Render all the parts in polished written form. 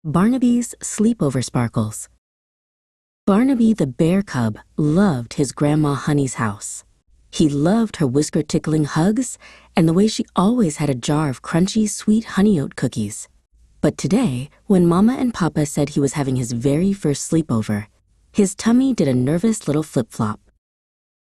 Barnaby's Sleepover Sparkles. Barnaby the bear cub loved his Grandma Honey's house. He loved her whisker-tickling hugs and the way she always had a jar of crunchy, sweet honey oat cookies. But today, when Mama and Papa said he was having his very first sleepover, his tummy did a nervous little flip-flop.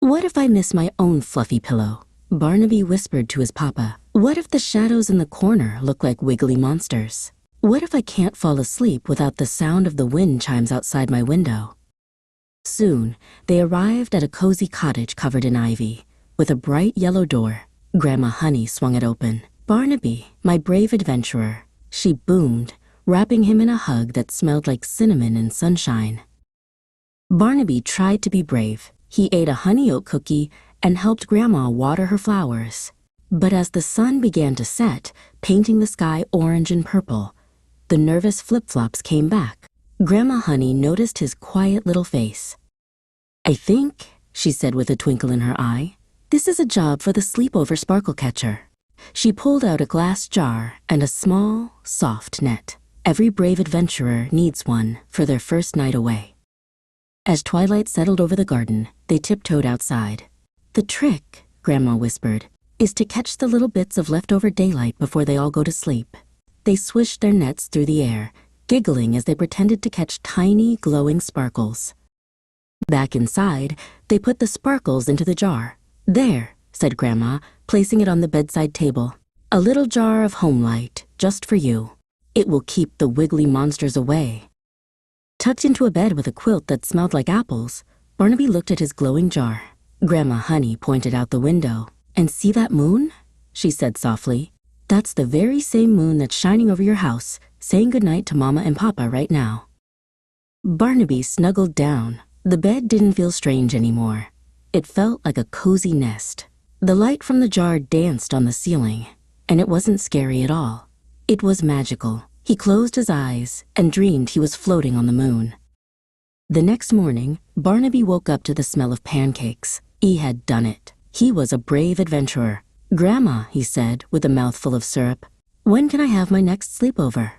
"What if I miss my own fluffy pillow?" Barnaby whispered to his papa. "What if the shadows in the corner look like wiggly monsters? What if I can't fall asleep without the sound of the wind chimes outside my window?" Soon, they arrived at a cozy cottage covered in ivy, with a bright yellow door. Grandma Honey swung it open. "Barnaby, my brave adventurer," she boomed, wrapping him in a hug that smelled like cinnamon and sunshine. Barnaby tried to be brave. He ate a honey oat cookie and helped Grandma water her flowers. But as the sun began to set, painting the sky orange and purple, the nervous flip-flops came back. Grandma Honey noticed his quiet little face. "I think," she said with a twinkle in her eye, "this is a job for the sleepover sparkle catcher." She pulled out a glass jar and a small, soft net. Every brave adventurer needs one for their first night away. As twilight settled over the garden, they tiptoed outside. "The trick," Grandma whispered, "is to catch the little bits of leftover daylight before they all go to sleep." They swished their nets through the air, giggling as they pretended to catch tiny, glowing sparkles. Back inside, they put the sparkles into the jar. "There," said Grandma, placing it on the bedside table. "A little jar of home light, just for you. It will keep the wiggly monsters away." Tucked into a bed with a quilt that smelled like apples, Barnaby looked at his glowing jar. Grandma Honey pointed out the window. "And see that moon?" she said softly. "That's the very same moon that's shining over your house, saying goodnight to Mama and Papa right now." Barnaby snuggled down. The bed didn't feel strange anymore. It felt like a cozy nest. The light from the jar danced on the ceiling, and it wasn't scary at all. It was magical. He closed his eyes and dreamed he was floating on the moon. The next morning, Barnaby woke up to the smell of pancakes. He had done it. He was a brave adventurer. "Grandma," he said with a mouthful of syrup, "when can I have my next sleepover?"